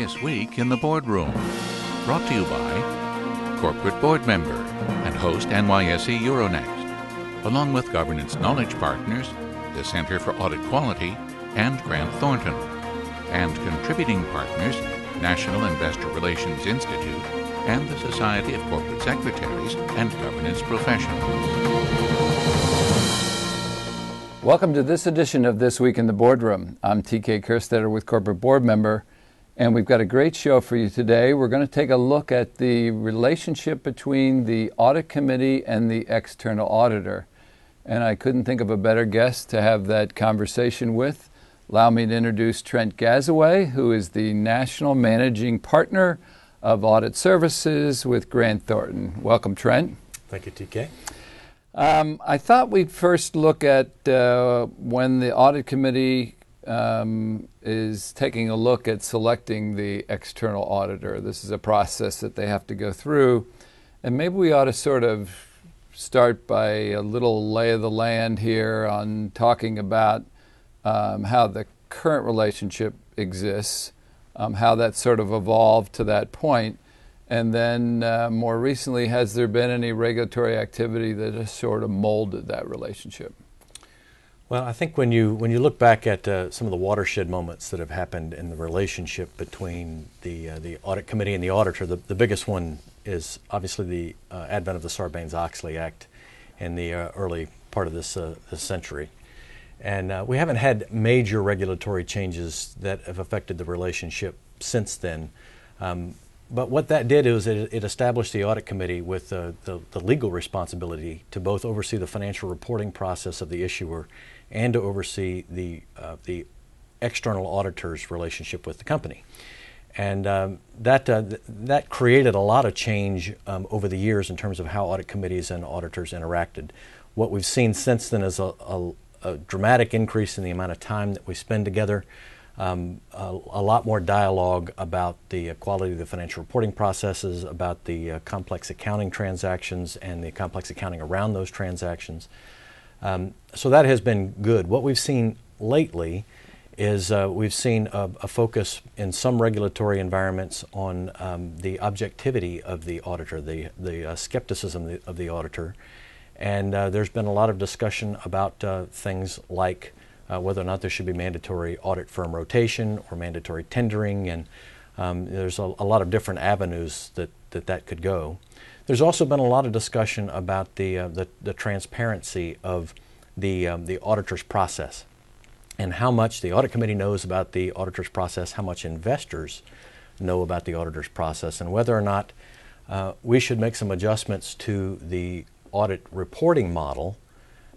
This Week in the Boardroom, brought to you by Corporate Board Member and host NYSE Euronext, along with governance knowledge partners, the Center for Audit Quality, and Grant Thornton, and contributing partners, National Investor Relations Institute, and the Society of Corporate Secretaries and Governance Professionals. Welcome to this edition of This Week in the Boardroom. I'm TK Kerstetter with Corporate Board Member, and we've got a great show for you today. We're going to take a look at the relationship between the Audit Committee and the External Auditor. And I couldn't think of a better guest to have that conversation with. Allow me to introduce Trent Gazzaway, who is the National Managing Partner of Audit Services with Grant Thornton. Welcome, Trent. Thank you, TK. I thought we'd first look at when the Audit Committee is taking a look at selecting the external auditor. This is a process that they have to go through. And maybe we ought to sort of start by a little lay of the land here on talking about how the current relationship exists, how that sort of evolved to that point. And then more recently, has there been any regulatory activity that has sort of molded that relationship? Well, I think when you look back at some of the watershed moments that have happened in the relationship between the Audit Committee and the Auditor, the biggest one is obviously the advent of the Sarbanes-Oxley Act in the early part of this century. And we haven't had major regulatory changes that have affected the relationship since then. But what that did is it established the Audit Committee with the legal responsibility to both oversee the financial reporting process of the issuer and to oversee the external auditor's relationship with the company. And that created a lot of change over the years in terms of how audit committees and auditors interacted. What we've seen since then is a dramatic increase in the amount of time that we spend together. A lot more dialogue about the quality of the financial reporting processes, about the complex accounting transactions and the complex accounting around those transactions. So that has been good. What we've seen lately is we've seen a focus in some regulatory environments on the objectivity of the auditor, the skepticism of the auditor. And there's been a lot of discussion about things like whether or not there should be mandatory audit firm rotation or mandatory tendering, and there's a lot of different avenues that could go. There's also been a lot of discussion about the transparency of the auditor's process and how much the Audit Committee knows about the auditor's process, how much investors know about the auditor's process, and whether or not we should make some adjustments to the audit reporting model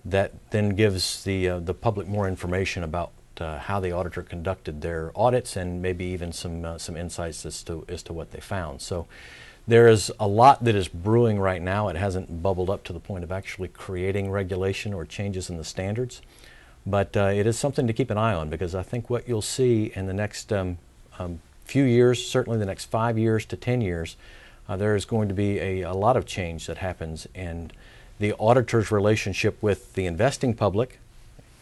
that then gives the public more information about how the auditor conducted their audits and maybe even some insights as to what they found. So there is a lot that is brewing right now. It hasn't bubbled up to the point of actually creating regulation or changes in the standards, but it is something to keep an eye on, because I think what you'll see in the next few years, certainly the next 5 years to 10 years, there is going to be a lot of change that happens in the auditor's relationship with the investing public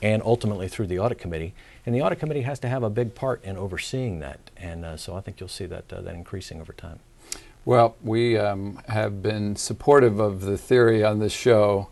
and ultimately through the Audit Committee. And the Audit Committee has to have a big part in overseeing that. And so I think you'll see that increasing over time. Well, we have been supportive of the theory on this show.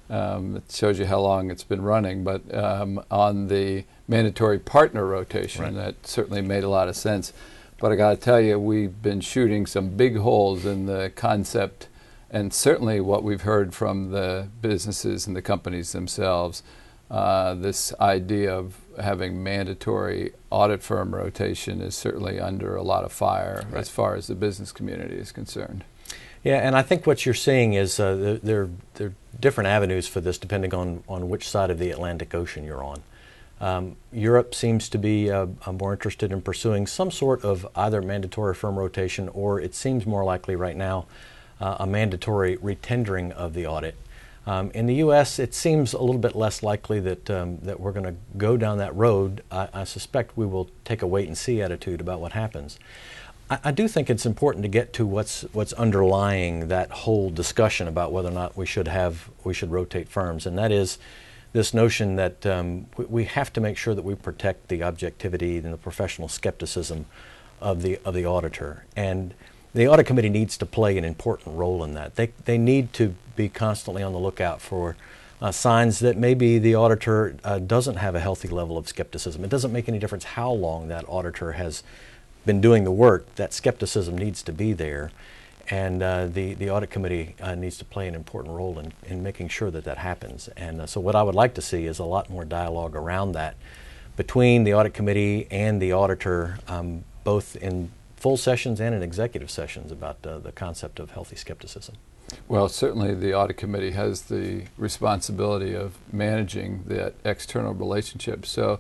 It shows you how long it's been running, but on the mandatory partner rotation, right. That certainly made a lot of sense. But I got to tell you, we've been shooting some big holes in the concept, and certainly what we've heard from the businesses and the companies themselves, this idea of having mandatory audit firm rotation is certainly under a lot of fire, right, as far as the business community is concerned. Yeah, and I think what you're seeing is there are different avenues for this depending on which side of the Atlantic Ocean you're on. Europe seems to be more interested in pursuing some sort of either mandatory firm rotation, or it seems more likely right now a mandatory retendering of the audit. In the U.S., it seems a little bit less likely that we're going to go down that road. I suspect we will take a wait-and-see attitude about what happens. I do think it's important to get to what's underlying that whole discussion about whether or not we should rotate firms, and that is this notion that we have to make sure that we protect the objectivity and the professional skepticism of the auditor, and the audit committee needs to play an important role in that. They need to be constantly on the lookout for signs that maybe the auditor doesn't have a healthy level of skepticism. It doesn't make any difference how long that auditor has been doing the work. That skepticism needs to be there, and the audit committee needs to play an important role in making sure that that happens. And so what I would like to see is a lot more dialogue around that between the audit committee and the auditor, both in full sessions and in executive sessions, about the concept of healthy skepticism. Well, certainly the audit committee has the responsibility of managing that external relationship. So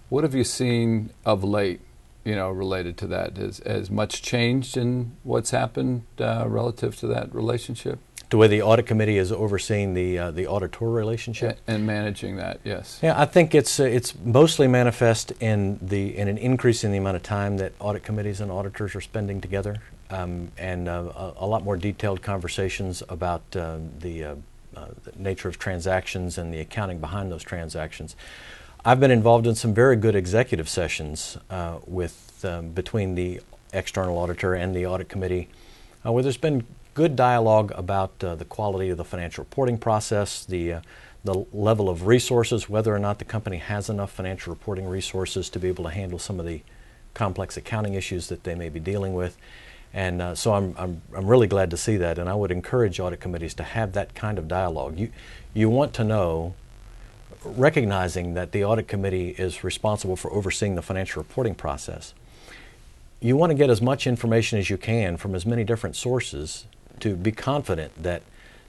what have you seen of late, related to that? Has much changed in what's happened relative to that relationship? The way the audit committee is overseeing the auditor relationship and managing that, yes. Yeah, I think it's mostly manifest in an increase in the amount of time that audit committees and auditors are spending together, and a lot more detailed conversations about the nature of transactions and the accounting behind those transactions. I've been involved in some very good executive sessions between the external auditor and the audit committee, where there's been good dialogue about the quality of the financial reporting process, the level of resources, whether or not the company has enough financial reporting resources to be able to handle some of the complex accounting issues that they may be dealing with. And so I'm really glad to see that, and I would encourage audit committees to have that kind of dialogue. You want to know, recognizing that the audit committee is responsible for overseeing the financial reporting process, you want to get as much information as you can from as many different sources to be confident that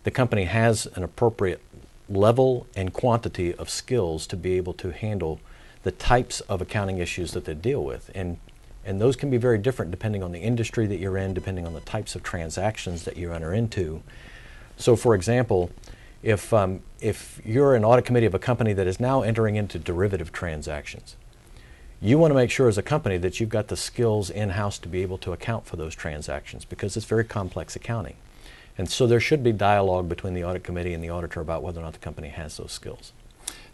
the company has an appropriate level and quantity of skills to be able to handle the types of accounting issues that they deal with. And those can be very different depending on the industry that you're in, depending on the types of transactions that you enter into. So for example, if you're an audit committee of a company that is now entering into derivative transactions, you want to make sure as a company that you've got the skills in-house to be able to account for those transactions, because it's very complex accounting. And so there should be dialogue between the audit committee and the auditor about whether or not the company has those skills.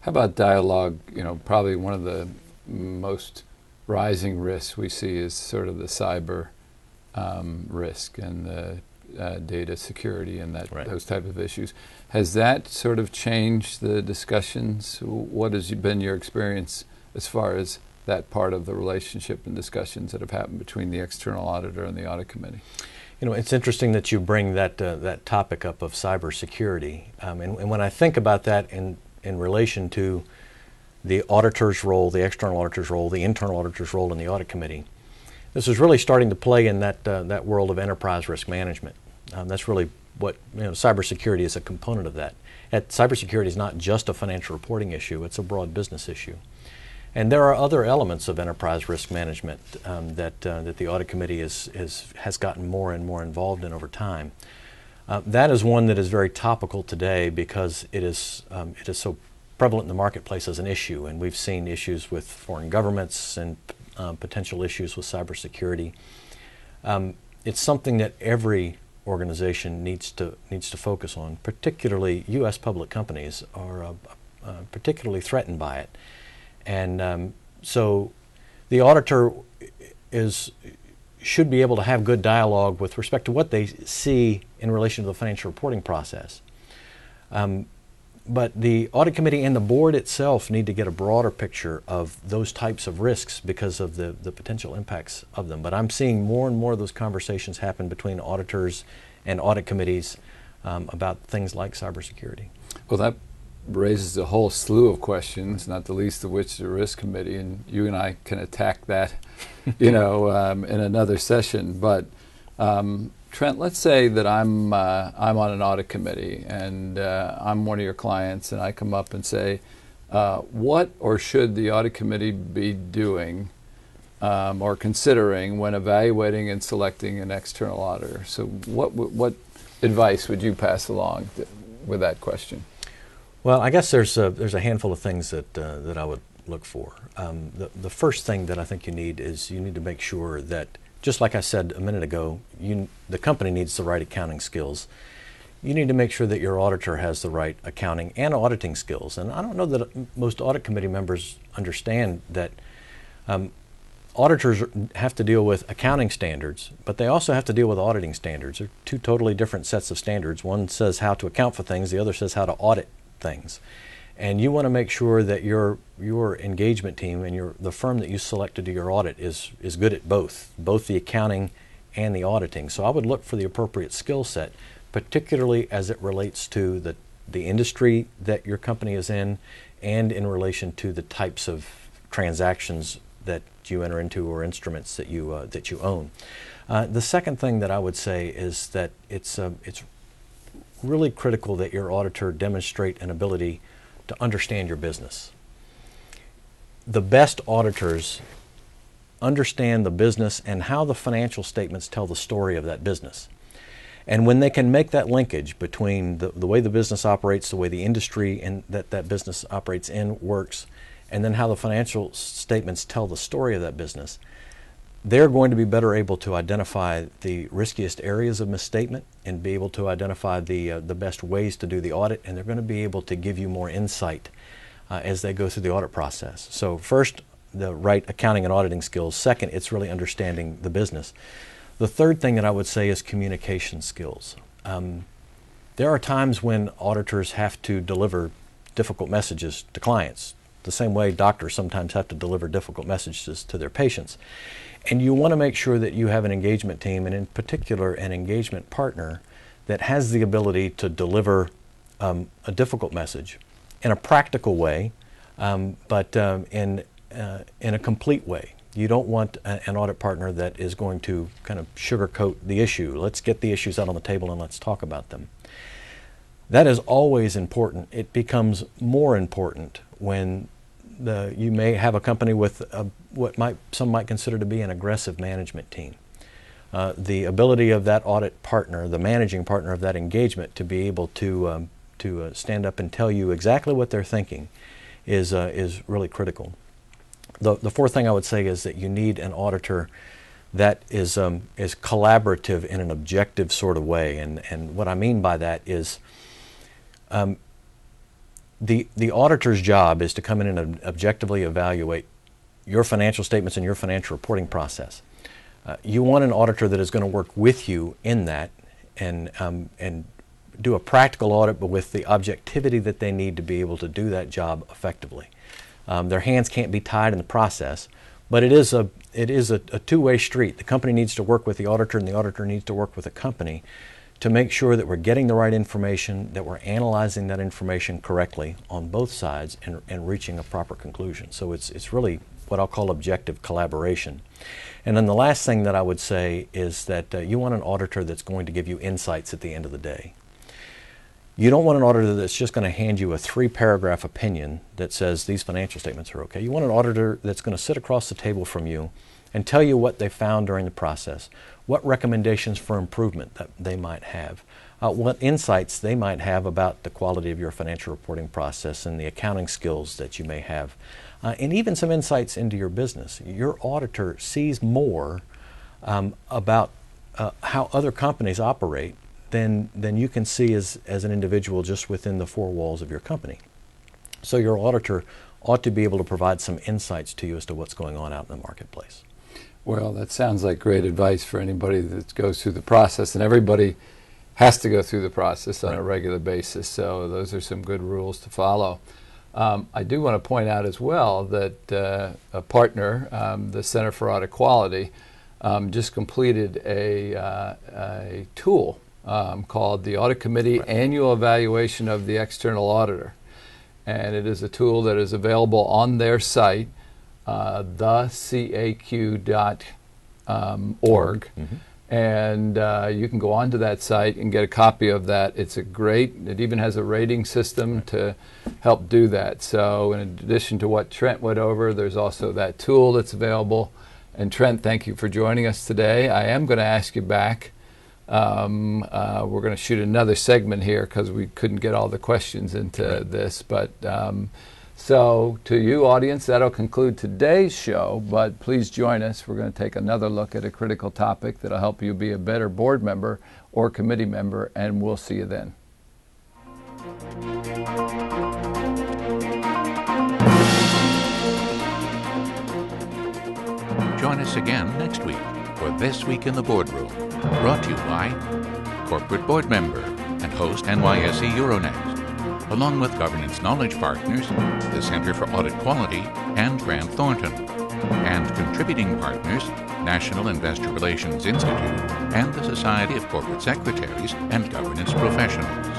How about dialogue? Probably one of the most rising risks we see is sort of the cyber risk and the data security and those type of issues. Has that sort of changed the discussions? What has been your experience as far as that part of the relationship and discussions that have happened between the external auditor and the audit committee? It's interesting that you bring that topic up of cybersecurity. And when I think about that in relation to the auditor's role, the external auditor's role, the internal auditor's role in the audit committee, this is really starting to play in that world of enterprise risk management. That's really what cybersecurity is a component of that. Cybersecurity is not just a financial reporting issue; it's a broad business issue. And there are other elements of enterprise risk management that the audit committee has gotten more and more involved in over time. That is one that is very topical today because it is so prevalent in the marketplace as an issue, and we've seen issues with foreign governments and potential issues with cybersecurity. It's something that every organization needs to focus on. Particularly, U.S. public companies are particularly threatened by it. And so the auditor should be able to have good dialogue with respect to what they see in relation to the financial reporting process. But the audit committee and the board itself need to get a broader picture of those types of risks because of the potential impacts of them. But I'm seeing more and more of those conversations happen between auditors and audit committees about things like cybersecurity. Well, that raises a whole slew of questions, not the least of which the risk committee, and you and I can attack that, in another session. But Trent, let's say that I'm on an audit committee and I'm one of your clients, and I come up and say, what or should the audit committee be doing or considering when evaluating and selecting an external auditor? So what advice would you pass along with that question? Well, I guess there's a handful of things that I would look for. The first thing that I think you need to make sure that, just like I said a minute ago, the company needs the right accounting skills. You need to make sure that your auditor has the right accounting and auditing skills. And I don't know that most audit committee members understand that auditors have to deal with accounting standards, but they also have to deal with auditing standards. They're two totally different sets of standards. One says how to account for things, the other says how to audit things. And you want to make sure that your engagement team and the firm that you select to do your audit is good at both the accounting and the auditing. So I would look for the appropriate skill set, particularly as it relates to the industry that your company is in and in relation to the types of transactions that you enter into or instruments that you own. The second thing that I would say is that it's really critical that your auditor demonstrate an ability to understand your business. The best auditors understand the business and how the financial statements tell the story of that business. And when they can make that linkage between the way the business operates, the way the industry and that business operates in works, and then how the financial statements tell the story of that business, they're going to be better able to identify the riskiest areas of misstatement and be able to identify the best ways to do the audit, and they're going to be able to give you more insight as they go through the audit process. So first, the right accounting and auditing skills. Second, it's really understanding the business. The third thing that I would say is communication skills. There are times when auditors have to deliver difficult messages to clients, the same way doctors sometimes have to deliver difficult messages to their patients. And you want to make sure that you have an engagement team, and in particular an engagement partner that has the ability to deliver a difficult message in a practical way, but in a complete way. You don't want an audit partner that is going to kind of sugarcoat the issue. Let's get the issues out on the table and let's talk about them. That is always important. It becomes more important when you may have a company with some might consider to be an aggressive management team. The ability of that audit partner, the managing partner of that engagement, to be able to stand up and tell you exactly what they're thinking is really critical. The fourth thing I would say is that you need an auditor that is collaborative in an objective sort of way, and what I mean by that is the auditor's job is to come in and objectively evaluate your financial statements and your financial reporting process. You want an auditor that is going to work with you in that and do a practical audit, but with the objectivity that they need to be able to do that job effectively. Their hands can't be tied in the process, but it is a two-way street. The company needs to work with the auditor, and the auditor needs to work with the company to make sure that we're getting the right information, that we're analyzing that information correctly on both sides, and reaching a proper conclusion. So it's really what I'll call objective collaboration. And then the last thing that I would say is that you want an auditor that's going to give you insights at the end of the day. You don't want an auditor that's just going to hand you a 3-paragraph opinion that says these financial statements are okay. You want an auditor that's going to sit across the table from you and tell you what they found during the process, what recommendations for improvement that they might have, what insights they might have about the quality of your financial reporting process and the accounting skills that you may have, and even some insights into your business. Your auditor sees more about how other companies operate than you can see as an individual just within the 4 walls of your company. So your auditor ought to be able to provide some insights to you as to what's going on out in the marketplace. Well, that sounds like great advice for anybody that goes through the process, and everybody has to go through the process on a regular basis, so those are some good rules to follow. I do want to point out as well that a partner, the Center for Audit Quality, just completed a tool called the Audit Committee Annual Evaluation of the External Auditor. And it is a tool that is available on their site, thecaq.org. And you can go onto that site and get a copy of that. It even has a rating system to help do that. So in addition to what Trent went over, there's also that tool that's available. And Trent, thank you for joining us today. I am going to ask you back. We're going to shoot another segment here because we couldn't get all the questions into this. But so to you, audience, that'll conclude today's show. But please join us. We're going to take another look at a critical topic that'll help you be a better board member or committee member, and we'll see you then. Join us again next week for This Week in the Boardroom, brought to you by corporate board member and host NYSE Euronext, along with governance knowledge partners, the Center for Audit Quality and Grant Thornton, and contributing partners, National Investor Relations Institute and the Society of Corporate Secretaries and Governance Professionals.